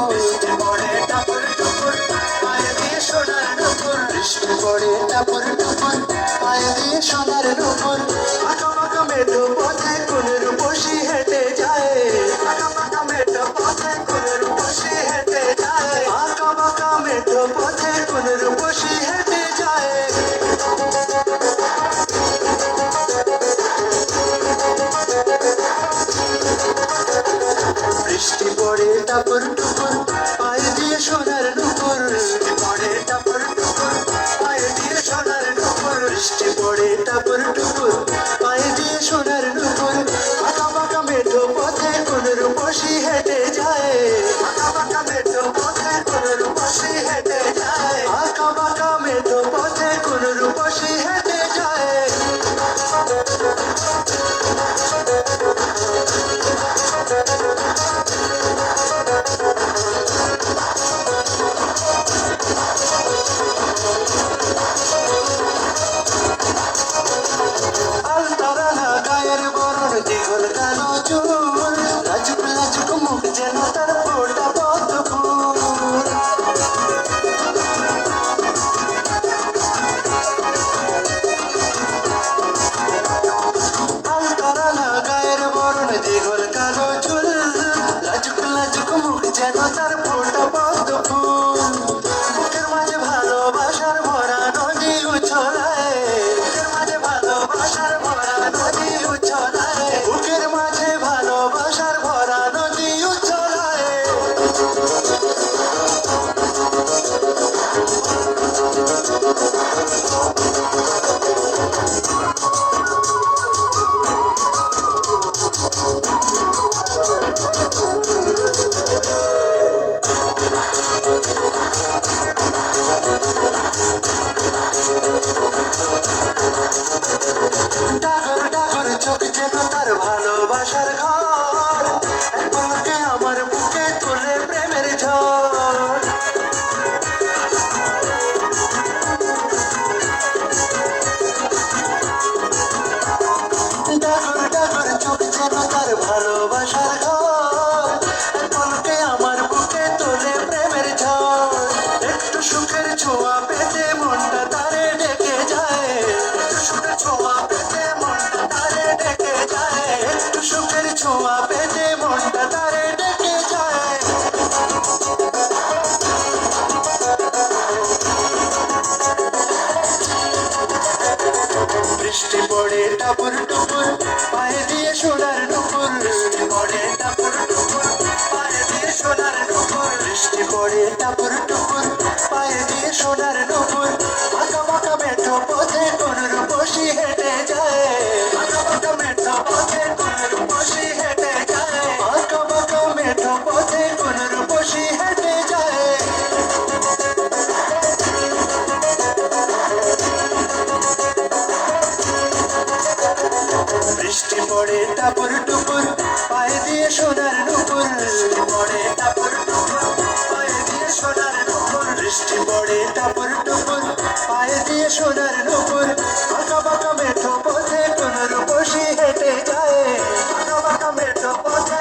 বৃষ্টি পড়ে টাপুর টুপুর পায়ে দিয়ে সোনার নুপুর বৃষ্টি পড়ে টাপুর টুপুর পায়ে দিয়ে সোনার নুপুর আঁকা বাঁকা মেঠো পথে কোন রূপসী হেঁটে যায় আঁকা বাঁকা মেঠো পথে কোন রূপসী হেঁটে যায় আঁকা বাঁকা মেঠো পথে কোন রূপসী হেঁটে যায় বৃষ্টি পড়ে টাপুর টুপুর পায়ে দিয়ে সোনার নুপুর বৃষ্টি পড়ে টাপুর টুপুর পায়ে দিয়ে সোনার নুপুর বৃষ্টি পড়ে টাপুর টুপুর পায়ে দিয়ে সোনার নুপুর আঁকা বাঁকা মেঠো পথে কোন রূপসী হেঁটে যায় আঁকা বাঁকা মেঠো পথে কোন রূপসী হেঁটে যায় আঁকা বাঁকা মেঠো পথে কোন রূপসী হেঁটে যায় আলতারা গায়ের বরণ দীঘল কালো চুল লাজুক লাজুক মুখ যেন তার ফোটা পদ্ম ফুল আলতারা গায়ের বরণ দীঘল কালো চুল লাজুক লাজুক মুখ যেন তার ফোটা পদ্ম ফুল বুকের মাঝে ভালোবাসার ভরা নদী উছলায় বুকের মাঝে ভালোবাসার ভরা নদী উছলায় বুকের মাঝে ভালোবাসার ভরা নদী উছলায় ডাগর ডাগর চোখ যেন তার ভালোবাসার ঘর এক পলকে আমার বুকে তুলে প্রেমের ঝড় ডাগর ডাগর চোখ যেন তার ভালোবাসার ঘর এক পলকে আমার বুকে তুলে প্রেমের ঝড় একটু সুখের ছোঁয়া পেতে মনটা তারে ডেকে যায় একটু সুখের ছোঁয়া পেতে মনটা তারে ডেকে যায় একটু সুখের ছোঁয়া পেতে মনটা তারে ডেকে যায় বৃষ্টি পড়ে টাপুর টুপুর পায়ে দিয়ে সোনার নুপুর বৃষ্টি পড়ে টাপুর টুপুর পায়ে দিয়ে সোনার নুপুর বৃষ্টি পড়ে টাপুর টুপুর পায়ে দিয়ে সোনার নুপুর আঁকা বাঁকা মেঠো পথে কোন রূপসী হেঁটে যায় আঁকা বাঁকা মেঠো পথে কোন রূপসী হেঁটে যায় আঁকা বাঁকা মেঠো পথে কোন রূপসী হেঁটে যায় বৃষ্টি পড়ে টাপুর টুপুর পায়ে দিয়ে সোনার নুপুর বৃষ্টি পড়ে টাপুর টুপুর পায়ে দিয়ে সোনার নুপুর বৃষ্টি পড়ে টাপুর টুপুর পায়ে দিয়ে সোনার নুপুর আঁকা বাঁকা মেঠো পথে কোন রূপসী হেঁটে যায় আঁকা বাঁকা মেঠো পথে